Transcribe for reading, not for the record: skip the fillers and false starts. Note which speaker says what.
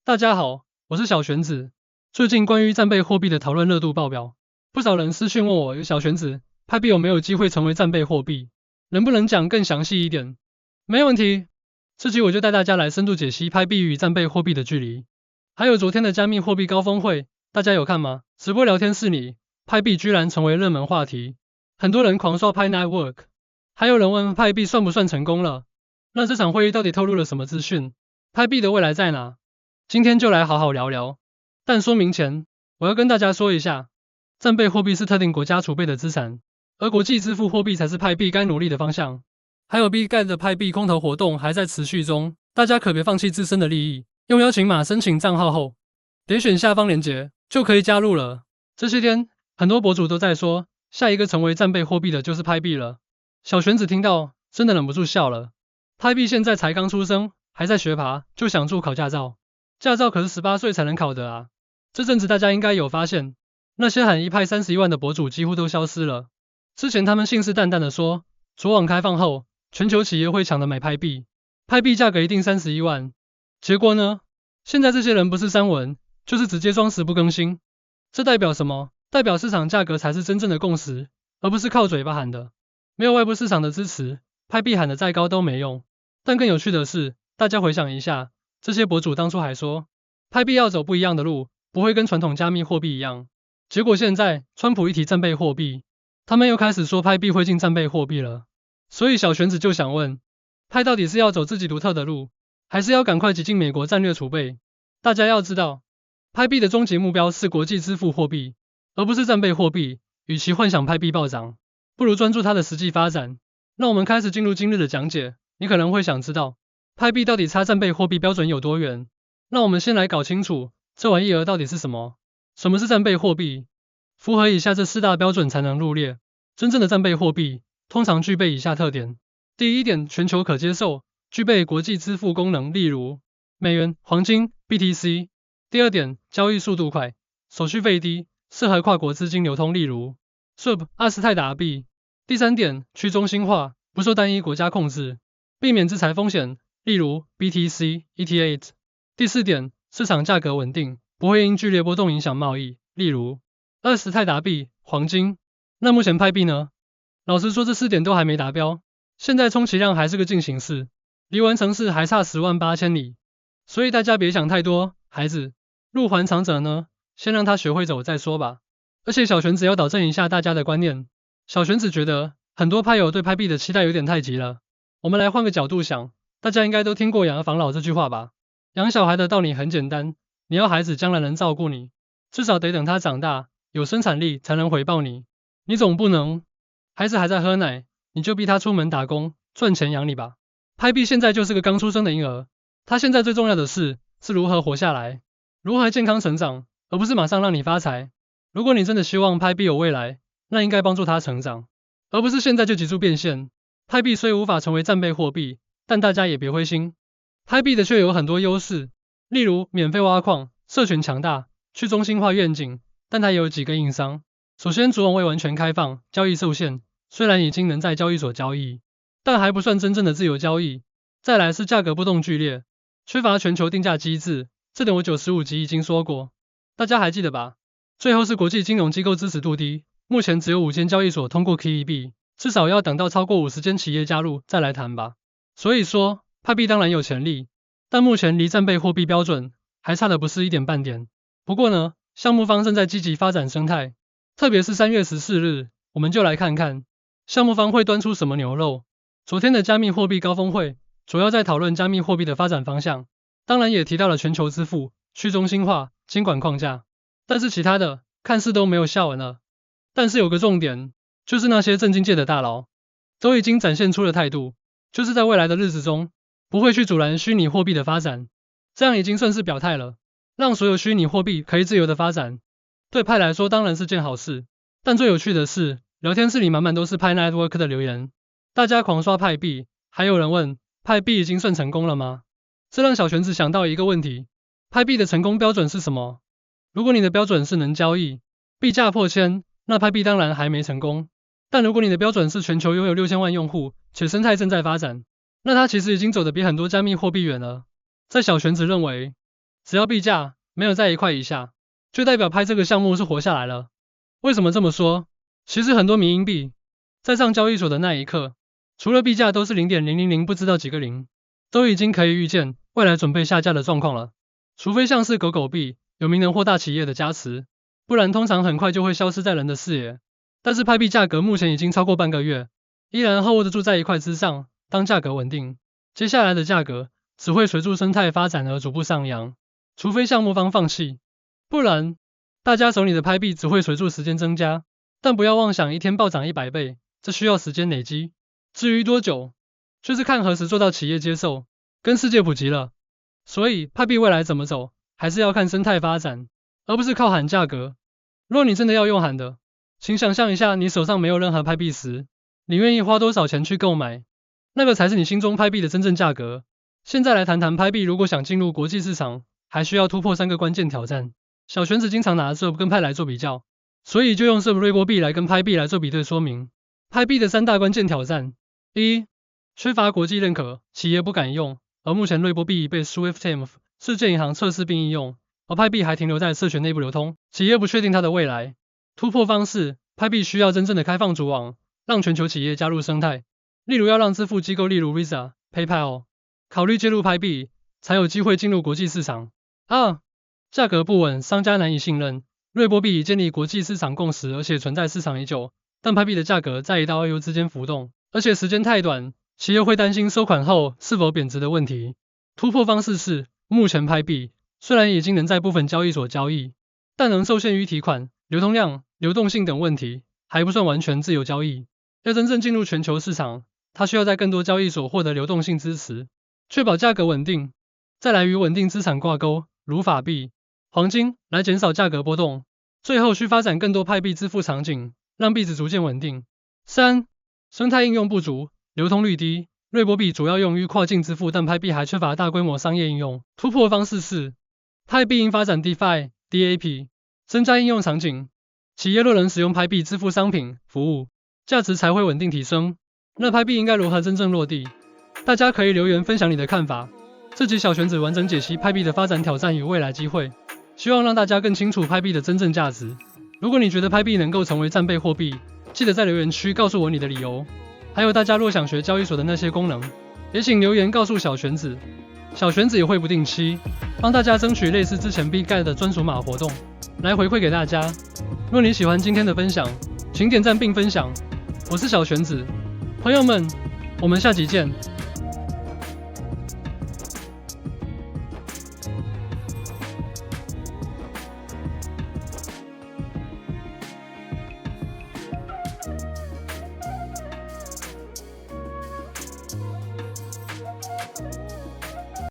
Speaker 1: 大家好，我是小玄子。最近关于战备货币的讨论热度爆表，不少人私讯问我，小玄子，派币有没有机会成为战备货币？能不能讲更详细一点？没问题，这集我就带大家来深度解析派币与战备货币的距离。还有昨天的加密货币高峰会，大家有看吗？直播聊天室里，派币居然成为热门话题，很多人狂刷派 Network， 还有人问派币算不算成功了？那这场会议到底透露了什么资讯？派币的未来在哪？今天就来好好聊聊。但说明前，我要跟大家说一下，战备货币是特定国家储备的资产，而国际支付货币才是派币该努力的方向。还有 B-Gat 的派币空投活动还在持续中，大家可别放弃自身的利益。用邀请码申请账号后，点选下方链接就可以加入了。这些天，很多博主都在说，下一个成为战备货币的就是派币了。小玄子听到，真的忍不住笑了。派币现在才刚出生，还在学爬，就想住考驾照。驾照可是18岁才能考的啊！这阵子大家应该有发现，那些喊一派31万的博主几乎都消失了。之前他们信誓旦旦的说，昨网开放后，全球企业会抢着买派币，派币价格一定31万。结果呢？现在这些人不是删文，就是直接装死不更新。这代表什么？代表市场价格才是真正的共识，而不是靠嘴巴喊的。没有外部市场的支持，派币喊的再高都没用。但更有趣的是，大家回想一下，这些博主当初还说，派币要走不一样的路，不会跟传统加密货币一样。结果现在，川普一提战备货币，他们又开始说派币会进战备货币了。所以小玄子就想问，派到底是要走自己独特的路，还是要赶快挤进美国战略储备？大家要知道，派币的终极目标是国际支付货币，而不是战备货币。与其幻想派币暴涨，不如专注它的实际发展。那我们开始进入今日的讲解，你可能会想知道，派币到底差战备货币标准有多远？那我们先来搞清楚，这玩意儿到底是什么？什么是战备货币？符合以下这4大标准才能入列。真正的战备货币通常具备以下特点：第一点，全球可接受，具备国际支付功能，例如美元、黄金、BTC。第二点，交易速度快，手续费低，适合跨国资金流通，例如 SWIFT、阿斯泰达币。第三点，去中心化，不受单一国家控制，避免制裁风险，例如 BTC、ETH。第四点，市场价格稳定，不会因剧烈波动影响贸易，例如阿斯泰达币、黄金。那目前派币呢？老实说，这4点都还没达标，现在充其量还是个进行式，离完成式还差108000里。所以大家别想太多，孩子，路还长者呢，先让他学会走再说吧。而且小玄子要导正一下大家的观念，小玄子觉得很多派友对派币的期待有点太急了。我们来换个角度想，大家应该都听过养儿防老这句话吧？养小孩的道理很简单，你要孩子将来能照顾你，至少得等他长大，有生产力才能回报你。你总不能，孩子还在喝奶，你就逼他出门打工，赚钱养你吧？派币现在就是个刚出生的婴儿，他现在最重要的是如何活下来，如何健康成长，而不是马上让你发财。如果你真的希望派币有未来，那应该帮助他成长，而不是现在就急速变现。派币虽无法成为战备货币，但大家也别灰心，派币的确有很多优势，例如免费挖矿、社群强大、去中心化愿景，但它也有几个硬伤。首先，主网未完全开放，交易受限，虽然已经能在交易所交易，但还不算真正的自由交易。再来是价格波动剧烈，缺乏全球定价机制，这点我95集已经说过，大家还记得吧？最后是国际金融机构支持度低，目前只有5间交易所通过 KEB， 至少要等到超过50间企业加入再来谈吧。所以说，派币当然有潜力，但目前离战备货币标准还差的不是一点半点。不过呢，项目方正在积极发展生态，特别是3月14日，我们就来看看项目方会端出什么牛肉。昨天的加密货币高峰会主要在讨论加密货币的发展方向，当然也提到了全球支付、去中心化、监管框架，但是其他的看似都没有下文了。但是有个重点，就是那些政经界的大佬都已经展现出了态度，就是在未来的日子中不会去阻拦虚拟货币的发展，这样已经算是表态了，让所有虚拟货币可以自由的发展。对派来说当然是件好事，但最有趣的是，聊天室里满满都是派 Network 的留言，大家狂刷派币，还有人问，派币已经算成功了吗？这让小玄子想到一个问题，派币的成功标准是什么？如果你的标准是能交易，币价破千，那派币当然还没成功。但如果你的标准是全球拥有6000万用户，且生态正在发展，那它其实已经走得比很多加密货币远了。在小玄子认为，只要币价没有在1块以下，就代表拍这个项目是活下来了。为什么这么说？其实很多迷因币在上交易所的那一刻，除了币价都是0.000不知道几个零，都已经可以预见未来准备下架的状况了。除非像是狗狗币有名人或大企业的加持，不然通常很快就会消失在人的视野。但是拍币价格目前已经超过半个月，依然hold得住在1块之上，当价格稳定，接下来的价格只会随住生态发展而逐步上扬，除非项目方放弃，不然大家手里的拍币只会随住时间增加。但不要妄想一天暴涨100倍，这需要时间累积。至于多久，就是看何时做到企业接受，跟世界普及了。所以拍币未来怎么走，还是要看生态发展，而不是靠喊价格。若你真的要用喊的，请想象一下你手上没有任何拍币时，你愿意花多少钱去购买，那个才是你心中拍币的真正价格。现在来谈谈拍币如果想进入国际市场，还需要突破3个关键挑战。小玄子经常拿 SUB 跟派来做比较，所以就用 SUB 瑞波币来跟拍币来做比对说明。拍币的3大关键挑战： 1. 缺乏国际认可，企业不敢用，而目前瑞波币被 SwiftMF 世界银行测试并应用，而拍币还停留在社群内部流通，企业不确定它的未来。突破方式：拍币需要真正的开放主网，让全球企业加入生态，例如要让支付机构例如 Visa、PayPal 考虑介入拍币，才有机会进入国际市场。2. 价格不稳，商家难以信任。瑞波币已建立国际市场共识，而且存在市场已久，但拍币的价格在1到2 U 之间浮动，而且时间太短，企业会担心收款后是否贬值的问题。突破方式是，目前拍币虽然已经能在部分交易所交易，但仍受限于提款、流通量、流动性等问题，还不算完全自由交易。要真正进入全球市场，它需要在更多交易所获得流动性支持，确保价格稳定。再来与稳定资产挂钩，如法币、黄金，来减少价格波动。最后需发展更多拍币支付场景，让币值逐渐稳定。3. 生态应用不足，流通率低。瑞波币主要用于跨境支付，但拍币还缺乏大规模商业应用。突破方式是，拍币应发展 DeFi、DAP， 增加应用场景。企业若能使用拍币支付商品、服务，价值才会稳定提升。那拍币应该如何真正落地？大家可以留言分享你的看法。这集小玄子完整解析拍币的发展挑战与未来机会，希望让大家更清楚拍币的真正价值。如果你觉得拍币能够成为战备货币，记得在留言区告诉我你的理由。还有大家若想学交易所的那些功能，也请留言告诉小玄子。小玄子也会不定期帮大家争取类似之前 BitGuide 的专属码活动，来回馈给大家。若你喜欢今天的分享，请点赞并分享。我是小玄子，朋友们，我们下集见。